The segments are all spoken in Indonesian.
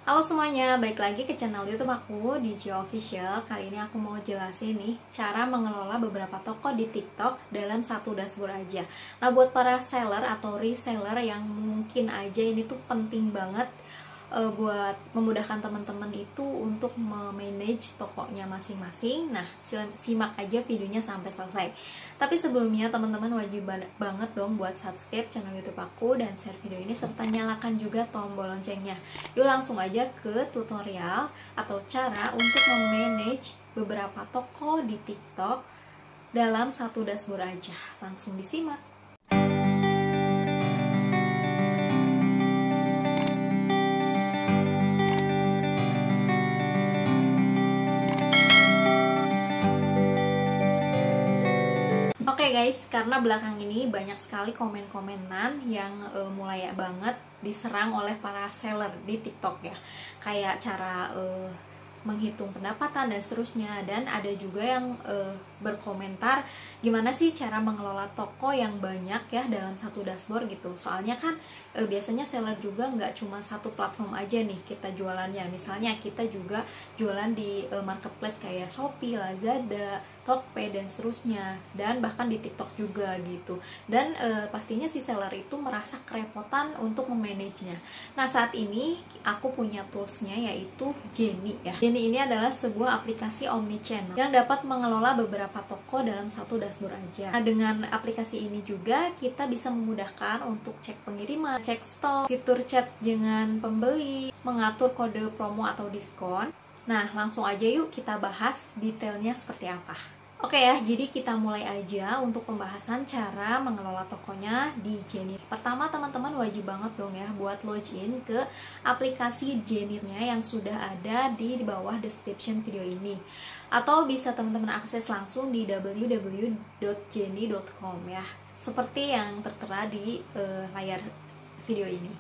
Halo semuanya, balik lagi ke channel YouTube aku di Gio Official. Kali ini aku mau jelasin nih cara mengelola beberapa toko di TikTok dalam satu dashboard aja. Nah, buat para seller atau reseller yang mungkin aja ini tuh penting banget buat memudahkan teman-teman itu untuk memanage tokonya masing-masing. Nah, simak aja videonya sampai selesai. Tapi sebelumnya teman-teman wajib banget dong buat subscribe channel YouTube aku dan share video ini serta nyalakan juga tombol loncengnya. Yuk langsung aja ke tutorial atau cara untuk memanage beberapa toko di TikTok dalam satu dashboard aja. Langsung disimak. Oke guys, karena belakang ini banyak sekali komen-komenan yang mulai banget diserang oleh para seller di TikTok ya. Kayak cara menghitung pendapatan dan seterusnya, dan ada juga yang berkomentar gimana sih cara mengelola toko yang banyak ya dalam satu dashboard gitu. Soalnya kan biasanya seller juga nggak cuma satu platform aja nih kita jualannya. Misalnya kita juga jualan di marketplace kayak Shopee, Lazada, Tokped dan seterusnya, dan bahkan di TikTok juga gitu. Dan pastinya si seller itu merasa kerepotan untuk memanagenya. Nah, saat ini aku punya toolsnya yaitu Jenny ya. Jenny ini adalah sebuah aplikasi omnichannel yang dapat mengelola beberapa toko dalam satu dashboard aja. Nah, dengan aplikasi ini juga kita bisa memudahkan untuk cek pengiriman, cek stok, fitur chat dengan pembeli, mengatur kode promo atau diskon. Nah, langsung aja yuk kita bahas detailnya seperti apa. Oke ya, jadi kita mulai aja untuk pembahasan cara mengelola tokonya di Jenny. Pertama, teman-teman wajib banget dong ya buat login ke aplikasi Jenny-nya yang sudah ada di bawah description video ini. Atau bisa teman-teman akses langsung di www.jenny.com ya, seperti yang tertera di layar video ini.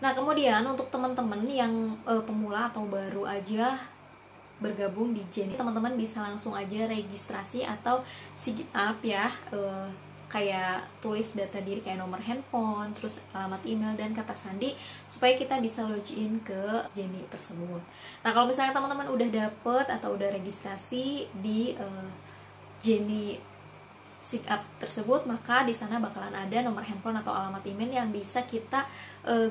Nah, kemudian untuk teman-teman yang pemula atau baru aja bergabung di Jenny, teman-teman bisa langsung aja registrasi atau sign up ya, kayak tulis data diri kayak nomor handphone, terus alamat email dan kata sandi supaya kita bisa login ke Jenny tersebut. Nah, kalau misalnya teman-teman udah dapet atau udah registrasi di Jenny sign up tersebut, maka di sana bakalan ada nomor handphone atau alamat email yang bisa kita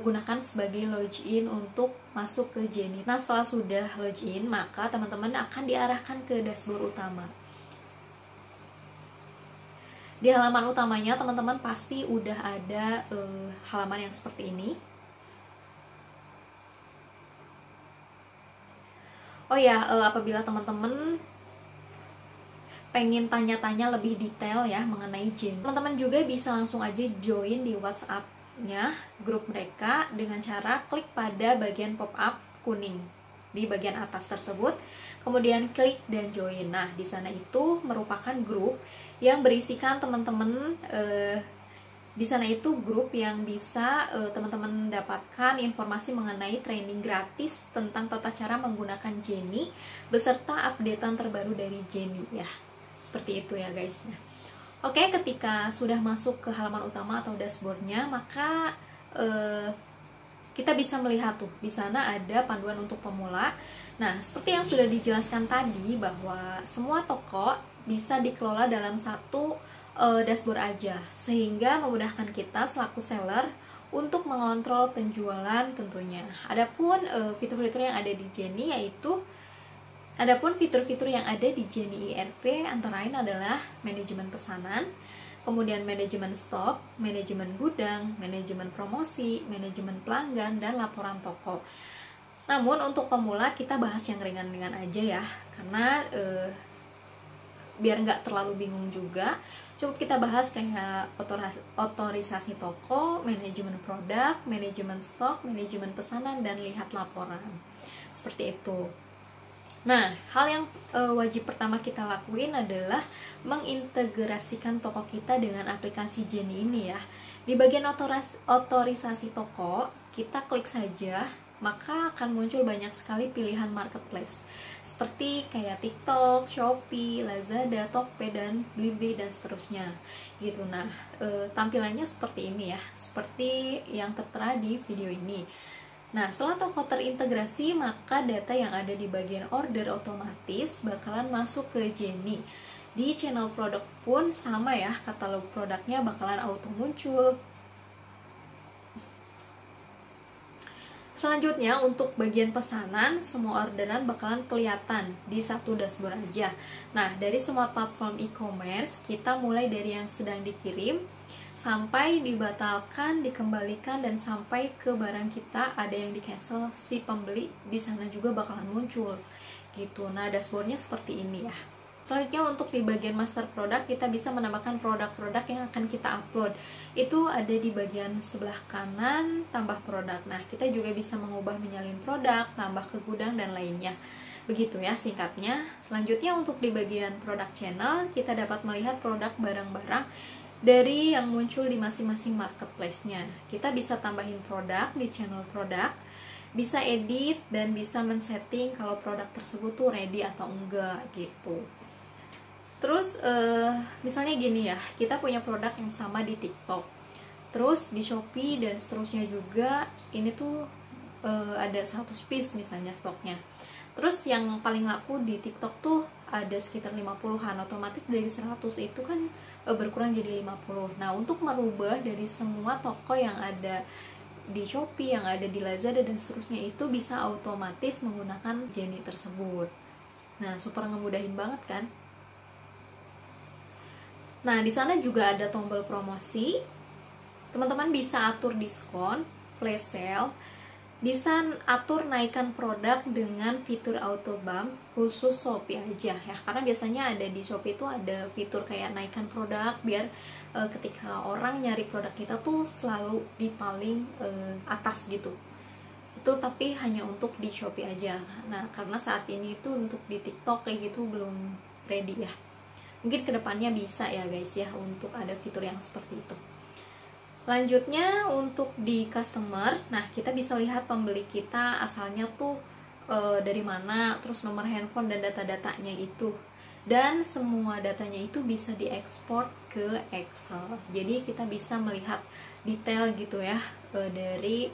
gunakan sebagai login untuk masuk ke Jenny. Nah, setelah sudah login, maka teman-teman akan diarahkan ke dashboard utama. Di halaman utamanya teman-teman pasti udah ada halaman yang seperti ini. Oh ya, apabila teman-teman pengen tanya-tanya lebih detail ya mengenai Jenny, teman-teman juga bisa langsung aja join di WhatsApp-nya, grup mereka, dengan cara klik pada bagian pop-up kuning di bagian atas tersebut, kemudian klik dan join. Nah, di sana itu merupakan grup yang berisikan teman-teman, di sana itu grup yang bisa teman-teman dapatkan informasi mengenai training gratis tentang tata cara menggunakan Jenny beserta updatean terbaru dari Jenny ya. Seperti itu ya guys. Nah, oke, ketika sudah masuk ke halaman utama atau dashboardnya, maka kita bisa melihat tuh di sana ada panduan untuk pemula. Nah, seperti yang sudah dijelaskan tadi bahwa semua toko bisa dikelola dalam satu dashboard aja, sehingga memudahkan kita selaku seller untuk mengontrol penjualan tentunya. Adapun fitur-fitur yang ada di Jenny fitur-fitur yang ada di Jenny ERP antara lain adalah manajemen pesanan, kemudian manajemen stok, manajemen gudang, manajemen promosi, manajemen pelanggan, dan laporan toko. Namun untuk pemula kita bahas yang ringan-ringan aja ya, karena biar nggak terlalu bingung juga, cukup kita bahas kayak otorisasi toko, manajemen produk, manajemen stok, manajemen pesanan, dan lihat laporan. Seperti itu. Nah, hal yang wajib pertama kita lakuin adalah mengintegrasikan toko kita dengan aplikasi Jenny ini ya. Di bagian otorisasi toko, kita klik saja maka akan muncul banyak sekali pilihan marketplace seperti kayak TikTok, Shopee, Lazada, Tokped, dan Blibli dan seterusnya gitu. Nah, tampilannya seperti ini ya, seperti yang tertera di video ini. Nah, setelah toko terintegrasi, maka data yang ada di bagian order otomatis bakalan masuk ke Jenny. Di channel produk pun sama ya, katalog produknya bakalan auto muncul. Selanjutnya untuk bagian pesanan, semua orderan bakalan kelihatan di satu dashboard aja. Nah, dari semua platform e-commerce, kita mulai dari yang sedang dikirim, sampai dibatalkan, dikembalikan, dan sampai ke barang kita ada yang di-cancel, si pembeli di sana juga bakalan muncul gitu. Nah, dashboardnya seperti ini ya. Selanjutnya untuk di bagian master product, kita bisa menambahkan produk-produk yang akan kita upload. Itu ada di bagian sebelah kanan, tambah produk. Nah, kita juga bisa mengubah menyalin produk, tambah ke gudang, dan lainnya. Begitu ya singkatnya. Selanjutnya untuk di bagian produk channel, kita dapat melihat produk barang-barang dari yang muncul di masing-masing marketplace-nya. Kita bisa tambahin produk di channel produk, bisa edit, dan bisa men-setting kalau produk tersebut tuh ready atau enggak gitu. Terus misalnya gini ya, kita punya produk yang sama di TikTok, terus di Shopee dan seterusnya juga, ini tuh ada 100 piece misalnya stoknya. Terus yang paling laku di TikTok tuh ada sekitar 50-an, otomatis dari 100 itu kan berkurang jadi 50. Nah, untuk merubah dari semua toko yang ada di Shopee, yang ada di Lazada dan seterusnya, itu bisa otomatis menggunakan Jenny tersebut. Nah, super ngemudahin banget kan? Nah, di sana juga ada tombol promosi. Teman-teman bisa atur diskon, flash sale, bisa atur naikkan produk dengan fitur auto bump khusus Shopee aja ya. Karena biasanya ada di Shopee itu ada fitur kayak naikkan produk biar ketika orang nyari produk kita tuh selalu di paling atas gitu. Itu tapi hanya untuk di Shopee aja. Nah, karena saat ini itu untuk di TikTok kayak gitu belum ready ya. Mungkin kedepannya bisa ya guys ya untuk ada fitur yang seperti itu. Lanjutnya untuk di customer, nah kita bisa lihat pembeli kita asalnya tuh dari mana, terus nomor handphone dan data-datanya itu. Dan semua datanya itu bisa diekspor ke Excel. Jadi kita bisa melihat detail gitu ya dari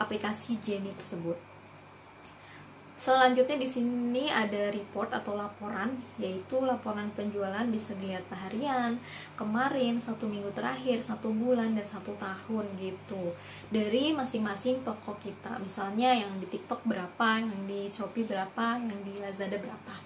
aplikasi Jenny tersebut. Selanjutnya di sini ada report atau laporan, yaitu laporan penjualan bisa dilihat harian, kemarin, 1 minggu terakhir, 1 bulan, dan 1 tahun gitu. Dari masing-masing toko kita, misalnya yang di TikTok berapa, yang di Shopee berapa, yang di Lazada berapa,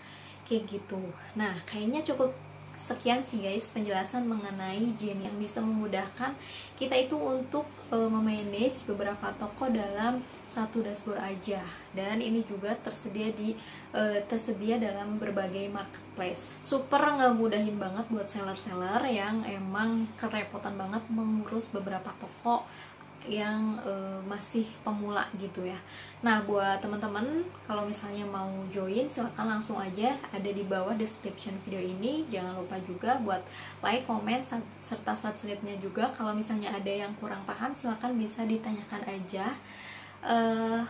kayak gitu. Nah, kayaknya cukup sekian sih guys penjelasan mengenai Jenny yang bisa memudahkan kita itu untuk memanage beberapa toko dalam satu dashboard aja, dan ini juga tersedia dalam berbagai marketplace. Super ngemudahin banget buat seller-seller yang emang kerepotan banget mengurus beberapa toko yang masih pemula gitu ya. Nah, buat teman-teman kalau misalnya mau join silahkan langsung aja, ada di bawah description video ini. Jangan lupa juga buat like, comment, serta subscribe-nya juga. Kalau misalnya ada yang kurang paham silahkan bisa ditanyakan aja.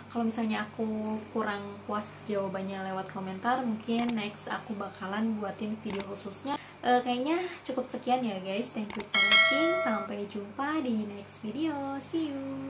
Kalau misalnya aku kurang puas jawabannya lewat komentar, mungkin next aku bakalan buatin video khususnya. Kayaknya cukup sekian ya guys. Thank you for watching. Sampai jumpa di next video. See you.